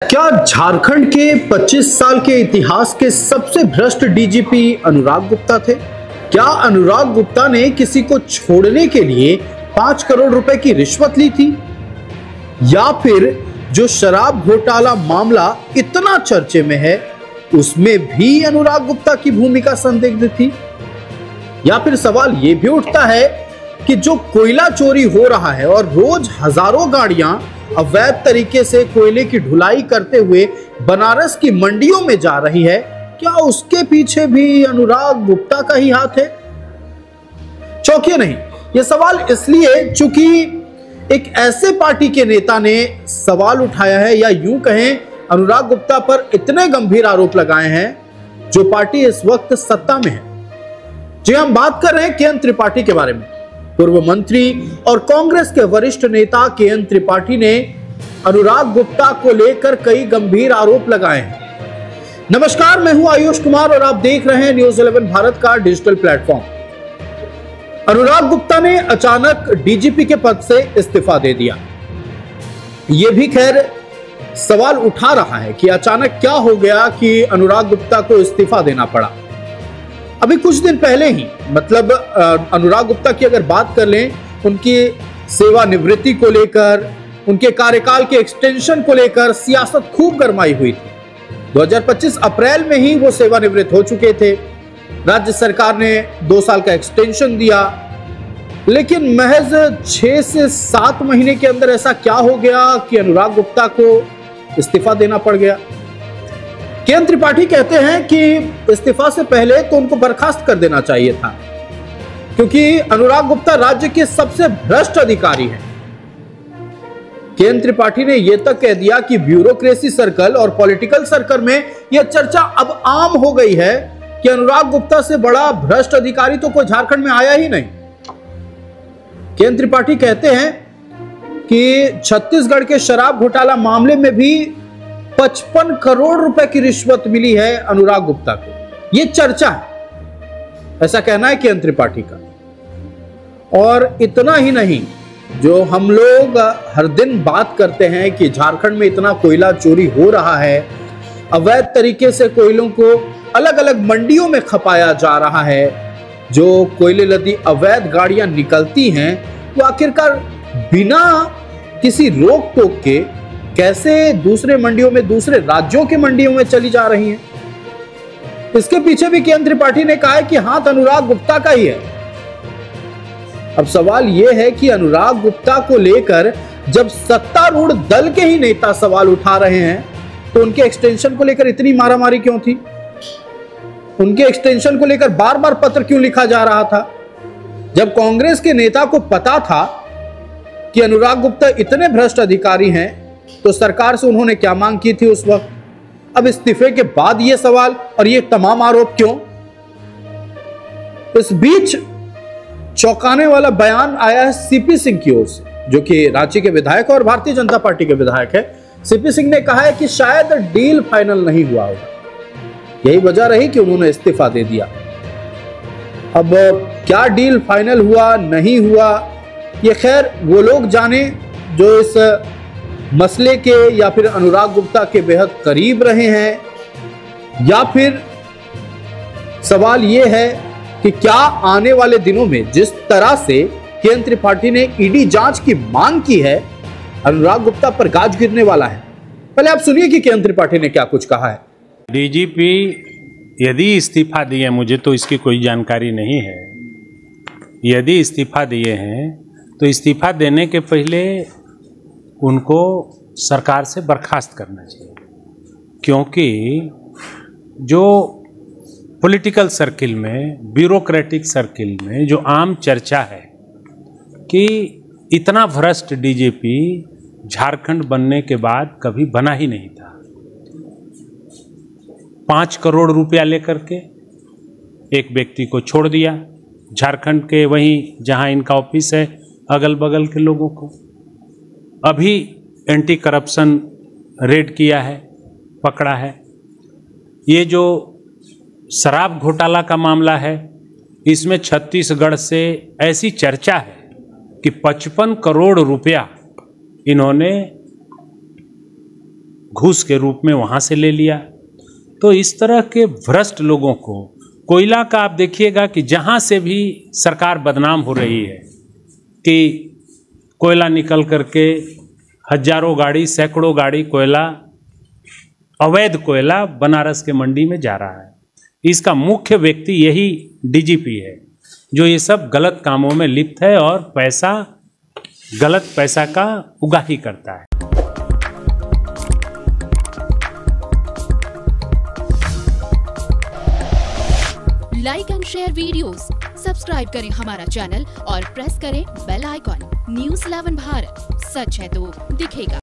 क्या झारखंड के 25 साल के इतिहास के सबसे भ्रष्ट डीजीपी अनुराग गुप्ता थे? क्या अनुराग गुप्ता ने किसी को छोड़ने के लिए 5 करोड़ रुपए की रिश्वत ली थी? या फिर जो शराब घोटाला मामला इतना चर्चे में है उसमें भी अनुराग गुप्ता की भूमिका संदिग्ध थी? या फिर सवाल यह भी उठता है कि जो कोयला चोरी हो रहा है और रोज हजारों गाड़ियां अवैध तरीके से कोयले की ढुलाई करते हुए बनारस की मंडियों में जा रही है, क्या उसके पीछे भी अनुराग गुप्ता का ही हाथ है? चौंकिए नहीं, यह सवाल इसलिए चूंकि एक ऐसे पार्टी के नेता ने सवाल उठाया है, या यूं कहें अनुराग गुप्ता पर इतने गंभीर आरोप लगाए हैं जो पार्टी इस वक्त सत्ता में है। जी, हम बात कर रहे हैं के.एन. त्रिपाठी के बारे में। पूर्व मंत्री और कांग्रेस के वरिष्ठ नेता के.एन. त्रिपाठी ने अनुराग गुप्ता को लेकर कई गंभीर आरोप लगाए हैं। नमस्कार, मैं हूं आयुष कुमार और आप देख रहे हैं न्यूज़ 11 भारत का डिजिटल प्लेटफॉर्म। अनुराग गुप्ता ने अचानक डीजीपी के पद से इस्तीफा दे दिया। यह भी खैर सवाल उठा रहा है कि अचानक क्या हो गया कि अनुराग गुप्ता को इस्तीफा देना पड़ा। अभी कुछ दिन पहले ही, मतलब अनुराग गुप्ता की अगर बात कर लें, उनकी सेवानिवृत्ति को लेकर, उनके कार्यकाल के एक्सटेंशन को लेकर सियासत खूब गरमाई हुई थी। 2025 अप्रैल में ही वो सेवानिवृत्त हो चुके थे। राज्य सरकार ने 2 साल का एक्सटेंशन दिया, लेकिन महज 6 से 7 महीने के अंदर ऐसा क्या हो गया कि अनुराग गुप्ता को इस्तीफा देना पड़ गया। के.एन. त्रिपाठी कहते हैं कि इस्तीफा से पहले तो उनको बर्खास्त कर देना चाहिए था, क्योंकि अनुराग गुप्ता राज्य के सबसे भ्रष्ट अधिकारी हैं। के.एन. त्रिपाठी ने यह तक कह दिया कि ब्यूरोक्रेसी सर्कल और पॉलिटिकल सर्कल में यह चर्चा अब आम हो गई है कि अनुराग गुप्ता से बड़ा भ्रष्ट अधिकारी तो कोई झारखंड में आया ही नहीं। के.एन. त्रिपाठी कहते हैं कि छत्तीसगढ़ के शराब घोटाला मामले में भी 55 करोड़ रुपए की रिश्वत मिली है अनुराग गुप्ता को। यह चर्चा है, ऐसा कहना है के.एन. त्रिपाठी का। और इतना ही नहीं, जो हम लोग हर दिन बात करते हैं कि झारखंड में इतना कोयला चोरी हो रहा है, अवैध तरीके से कोयलों को अलग अलग मंडियों में खपाया जा रहा है, जो कोयले लदी अवैध गाड़ियां निकलती हैं वो आखिरकार बिना किसी रोक टोक के कैसे दूसरे मंडियों में, दूसरे राज्यों के मंडियों में चली जा रही हैं। इसके पीछे भी के.एन. त्रिपाठी ने कहा है कि हाथ अनुराग गुप्ता का ही है। अब सवाल यह है कि अनुराग गुप्ता को लेकर जब सत्तारूढ़ दल के ही नेता सवाल उठा रहे हैं, तो उनके एक्सटेंशन को लेकर इतनी मारामारी क्यों थी? उनके एक्सटेंशन को लेकर बार बार पत्र क्यों लिखा जा रहा था? जब कांग्रेस के नेता को पता था कि अनुराग गुप्ता इतने भ्रष्ट अधिकारी हैं, तो सरकार से उन्होंने क्या मांग की थी उस वक्त? अब इस्तीफे के बाद ये सवाल और ये तमाम आरोप क्यों? इस बीच चौंकाने वाला बयान आया है सीपी सिंह की ओर से, जो कि रांची के विधायक और भारतीय जनता पार्टी के विधायक है। सीपी सिंह ने कहा है कि शायद डील फाइनल नहीं हुआ होगा, यही वजह रही कि उन्होंने इस्तीफा दे दिया। अब क्या डील फाइनल हुआ, नहीं हुआ, ये खैर वो लोग जाने जो इस मसले के या फिर अनुराग गुप्ता के बेहद करीब रहे हैं। या फिर सवाल यह है कि क्या आने वाले दिनों में जिस तरह से के.एन. त्रिपाठी ने ईडी जांच की मांग की है, अनुराग गुप्ता पर गाज गिरने वाला है? पहले आप सुनिए कि के.एन. त्रिपाठी ने क्या कुछ कहा है। डीजीपी यदि इस्तीफा दिए, मुझे तो इसकी कोई जानकारी नहीं है, यदि इस्तीफा दिए हैं तो इस्तीफा देने के पहले उनको सरकार से बर्खास्त करना चाहिए, क्योंकि जो पॉलिटिकल सर्किल में, ब्यूरोक्रेटिक सर्किल में जो आम चर्चा है कि इतना भ्रष्ट डीजीपी झारखंड बनने के बाद कभी बना ही नहीं था। 5 करोड़ रुपया लेकर के एक व्यक्ति को छोड़ दिया, झारखंड के वहीं जहां इनका ऑफिस है, अगल बगल के लोगों को। अभी एंटी करप्शन रेड किया है, पकड़ा है। ये जो शराब घोटाला का मामला है, इसमें छत्तीसगढ़ से ऐसी चर्चा है कि 55 करोड़ रुपया इन्होंने घूस के रूप में वहाँ से ले लिया। तो इस तरह के भ्रष्ट लोगों को, कोयला का आप देखिएगा कि जहाँ से भी सरकार बदनाम हो रही है कि कोयला निकल करके हजारों गाड़ी, सैकड़ों गाड़ी कोयला, अवैध कोयला बनारस के मंडी में जा रहा है। इसका मुख्य व्यक्ति यही डीजीपी है जो ये सब गलत कामों में लिप्त है और गलत पैसा का उगाही करता है। Like and share videos, subscribe करें हमारा चैनल और प्रेस करें बेल आइकॉन। News 11 भारत, सच है तो दिखेगा।